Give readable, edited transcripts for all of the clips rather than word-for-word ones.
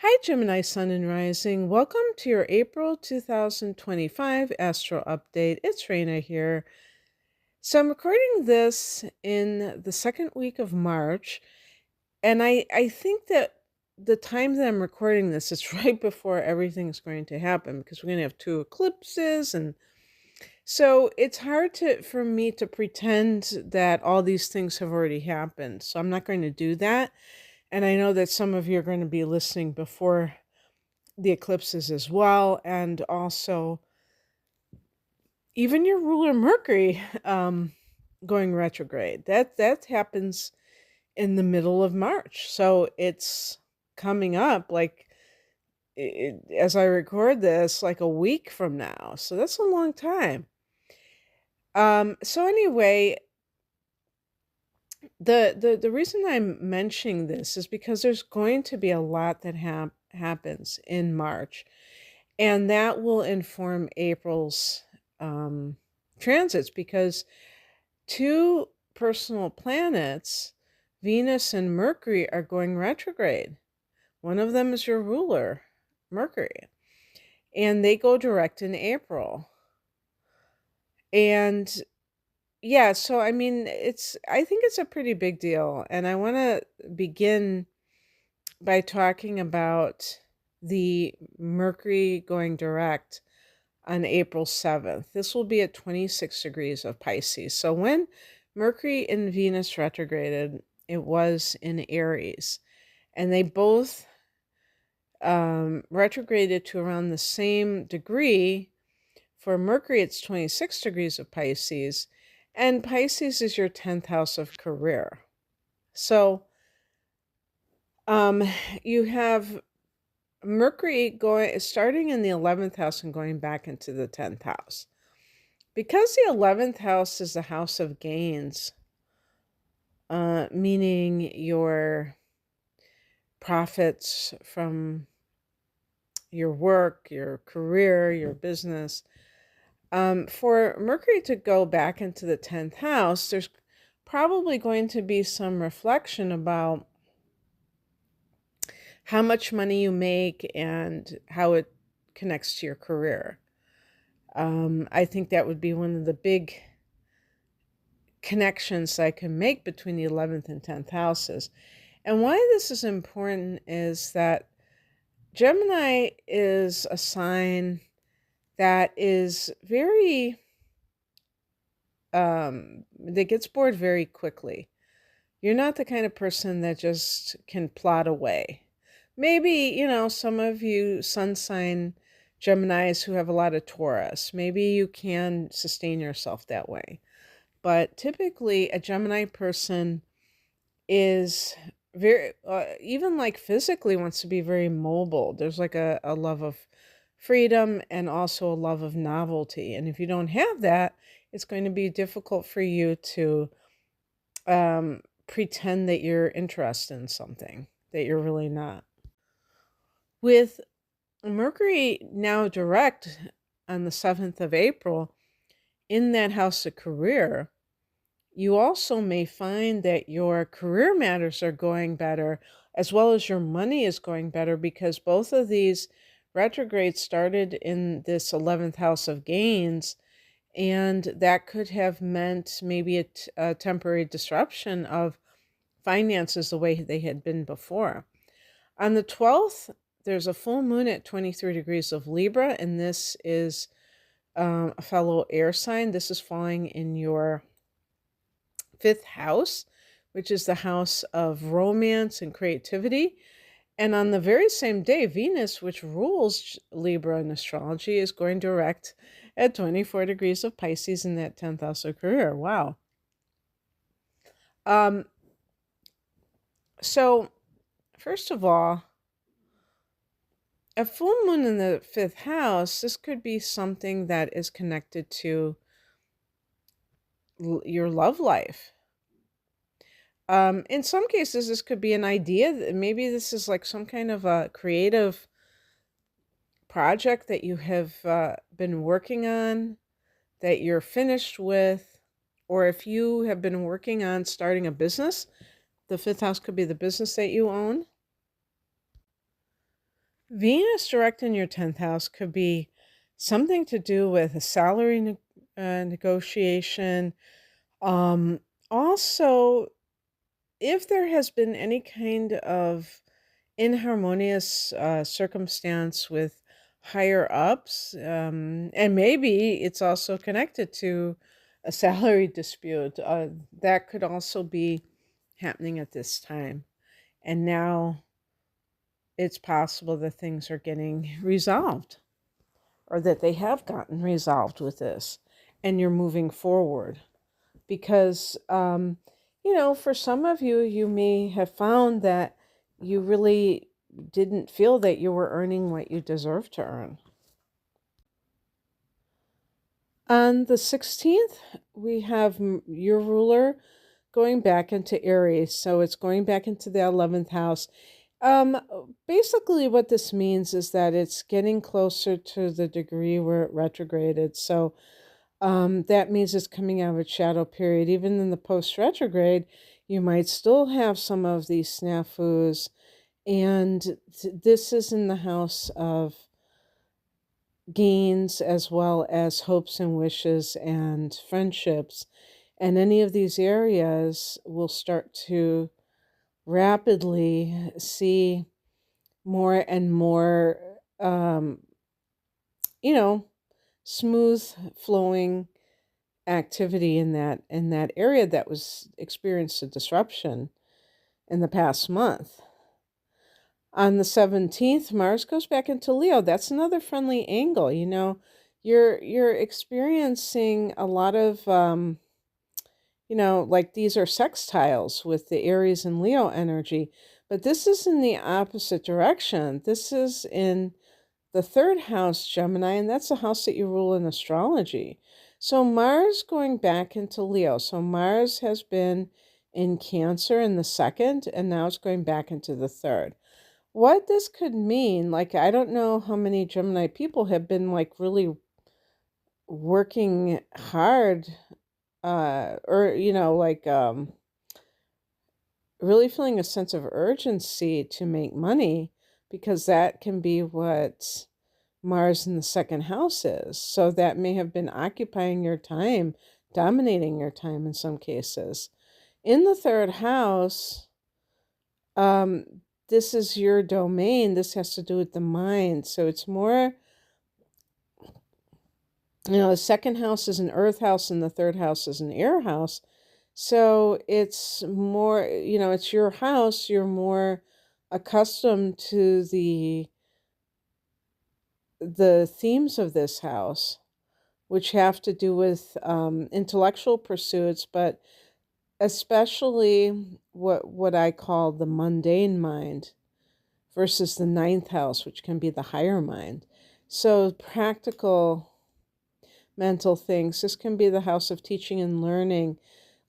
Hi, Gemini Sun and Rising. Welcome to your April 2025 Astro Update. It's Raina here. So, I'm recording this in the second week of March, and I think that the time that I'm recording this is right before everything's going to happen because we're going to have two eclipses. And so it's hard for me to pretend that all these things have already happened. So, I'm not going to do that. And I know that some of you are going to be listening before the eclipses as well, and also even your ruler Mercury going retrograde. That happens in the middle of March, so it's coming up like as I record this, like a week from now. So that's a long time. So anyway, the reason I'm mentioning this is because there's going to be a lot that happens in March, and that will inform April's transits because two personal planets, Venus and Mercury, are going retrograde. One of them is your ruler, Mercury, and they go direct in April. And yeah, so I mean, I think it's a pretty big deal. And I want to begin by talking about the Mercury going direct on April 7th. This will be at 26 degrees of Pisces. So when Mercury and Venus retrograded, it was in Aries. And they both retrograded to around the same degree. For Mercury, it's 26 degrees of Pisces. And Pisces is your 10th house of career. So you have Mercury starting in the 11th house and going back into the 10th house. Because the 11th house is the house of gains, meaning your profits from your work, your career, your business. For Mercury to go back into the 10th house, there's probably going to be some reflection about how much money you make and how it connects to your career. I think that would be one of the big connections I can make between the 11th and 10th houses. And why this is important is that Gemini is a sign that is very, that gets bored very quickly. You're not the kind of person that just can plod away. Maybe, some of you sun sign Geminis who have a lot of Taurus, maybe you can sustain yourself that way. But typically, a Gemini person is very, even like physically, wants to be very mobile. There's like a love of freedom and also a love of novelty. And if you don't have that, it's going to be difficult for you to pretend that you're interested in something that you're really not. With Mercury now direct on the 7th of April in that house of career, you also may find that your career matters are going better as well as your money is going better because both of these retrogrades started in this 11th house of gains, and that could have meant maybe a temporary disruption of finances the way they had been before. On the 12th, there's a full moon at 23 degrees of Libra, and this is a fellow air sign. This is falling in your 5th house, which is the house of romance and creativity. And on the very same day, Venus, which rules Libra in astrology, is going direct at 24 degrees of Pisces in that 10th house of career. Wow. So, first of all, a full moon in the 5th house, this could be something that is connected to your love life. In some cases, this could be an idea that maybe this is like some kind of a creative project that you have been working on, that you're finished with, or if you have been working on starting a business, the 5th house could be the business that you own. Venus direct in your 10th house could be something to do with a salary negotiation. Um, Also, if there has been any kind of inharmonious circumstance with higher ups, and maybe it's also connected to a salary dispute, that could also be happening at this time. And now it's possible that things are getting resolved, or that they have gotten resolved with this, and you're moving forward. Because, for some of you, you may have found that you really didn't feel that you were earning what you deserve to earn. On the 16th, we have your ruler going back into Aries. So it's going back into the 11th house. Um, Basically, what this means is that it's getting closer to the degree where it retrograded. So that means it's coming out of its shadow period. Even in the post retrograde, you might still have some of these snafus. And this is in the house of gains, as well as hopes and wishes and friendships. And any of these areas will start to rapidly see more and more, um, you know, smooth flowing activity in that area that was experienced a disruption in the past month. On the 17th, Mars goes back into Leo. That's another friendly angle. You're experiencing a lot of like these are sextiles with the Aries and Leo energy, but this is in the opposite direction. This is in the third house, Gemini, and that's a house that you rule in astrology. So Mars going back into Leo. So Mars has been in Cancer in the second, and now it's going back into the third. What this could mean, like, I don't know how many Gemini people have been like really working hard, or, really feeling a sense of urgency to make money, because that can be what Mars in the second house is. So that may have been occupying your time, dominating your time in some cases. In the third house, um, this is your domain. This has to do with the mind. So it's more, the second house is an earth house and the third house is an air house. So it's more, it's your house. You're more accustomed to the themes of this house, which have to do with intellectual pursuits, but especially what I call the mundane mind versus the ninth house, which can be the higher mind. So practical mental things. This can be the house of teaching and learning.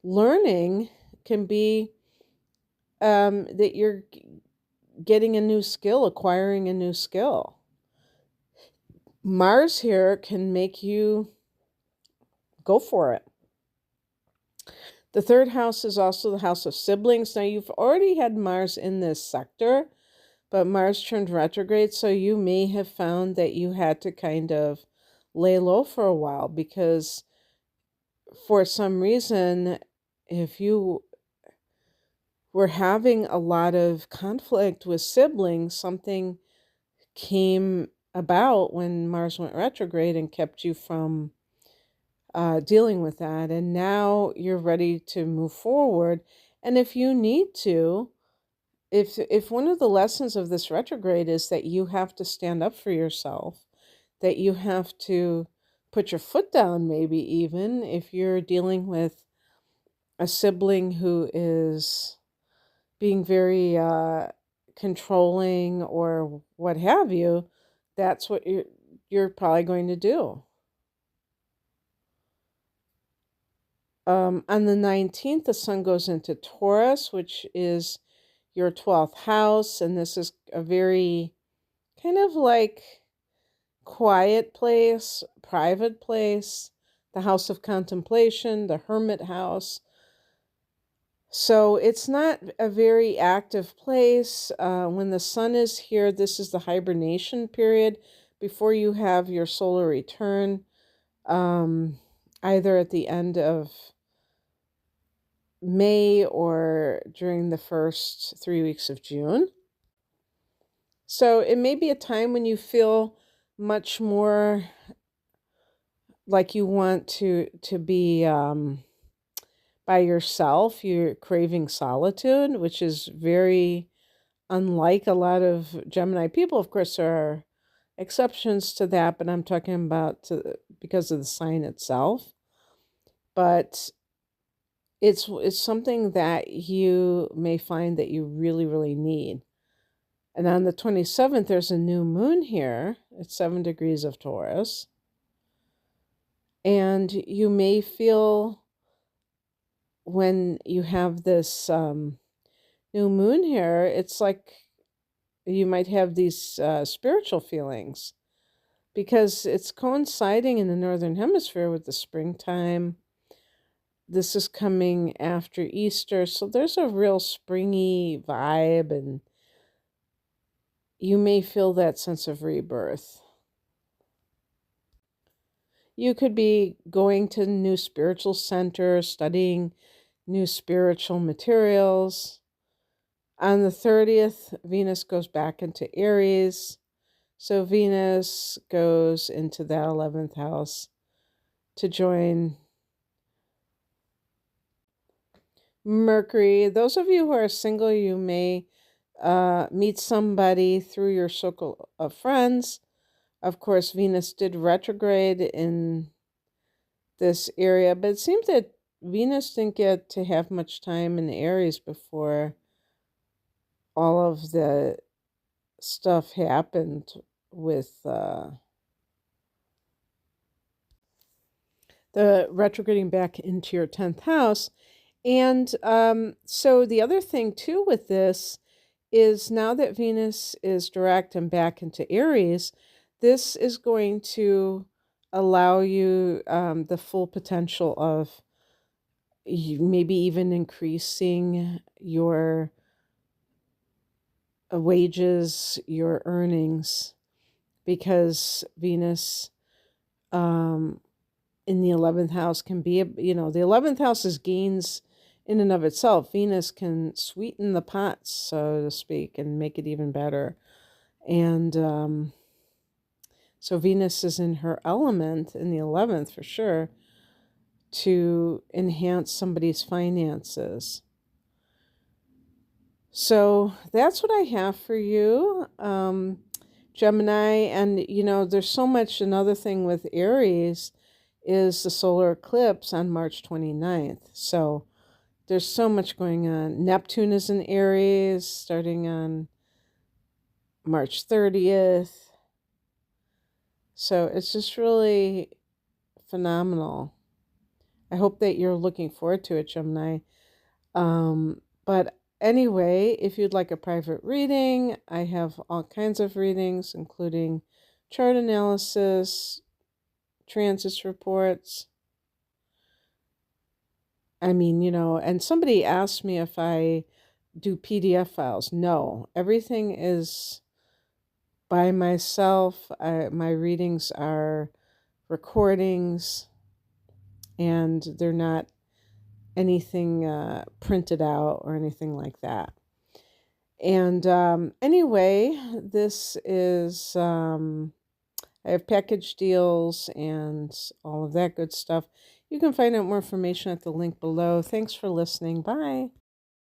Learning can be that you're getting a new skill, acquiring a new skill. Mars here can make you go for it. The third house is also the house of siblings. Now, you've already had Mars in this sector, but Mars turned retrograde, so you may have found that you had to kind of lay low for a while, because for some reason, if you were having a lot of conflict with siblings, something came about when Mars went retrograde and kept you from dealing with that. And now you're ready to move forward. And if you need to, if one of the lessons of this retrograde is that you have to stand up for yourself, that you have to put your foot down, maybe even if you're dealing with a sibling who is being very controlling or what have you, that's what you're probably going to do. On the 19th, the sun goes into Taurus, which is your 12th house, and this is a very kind of like quiet place, private place, the house of contemplation, the hermit house. So it's not a very active place. When the sun is here, this is the hibernation period before you have your solar return, um, either at the end of May or during the first 3 weeks of June. So it may be a time when you feel much more like you want to be by yourself. You're craving solitude, which is very unlike a lot of Gemini people. Of course, there are exceptions to that, but I'm talking about because of the sign itself. But it's something that you may find that you really, really need. And on the 27th, there's a new moon here. It's 7 degrees of Taurus. And you may feel when you have this new moon here, it's like you might have these spiritual feelings because it's coinciding in the Northern Hemisphere with the springtime. This is coming after Easter, so there's a real springy vibe, and you may feel that sense of rebirth. You could be going to new spiritual center, studying new spiritual materials. On the 30th, Venus goes back into Aries. So Venus goes into that 11th house to join Mercury. Those of you who are single, you may meet somebody through your circle of friends. Of course, Venus did retrograde in this area, but it seems that Venus didn't get to have much time in Aries before all of the stuff happened with the retrograding back into your 10th house. And so the other thing too with this is now that Venus is direct and back into Aries, this is going to allow you the full potential of maybe even increasing your wages, your earnings, because Venus in the 11th house can be, the 11th house is gains in and of itself. Venus can sweeten the pot, so to speak, and make it even better. And so Venus is in her element in the 11th for sure to enhance somebody's finances. So that's what I have for you, Gemini. And, there's so much. Another thing with Aries is the solar eclipse on March 29th. So there's so much going on. Neptune is in Aries starting on March 30th. So it's just really phenomenal. I hope that you're looking forward to it, Gemini. But anyway, if you'd like a private reading, I have all kinds of readings, including chart analysis, transits reports. And somebody asked me if I do PDF files. No, everything is by myself. My readings are recordings, and they're not anything printed out or anything like that. And anyway, this is, I have package deals and all of that good stuff. You can find out more information at the link below. Thanks for listening. Bye.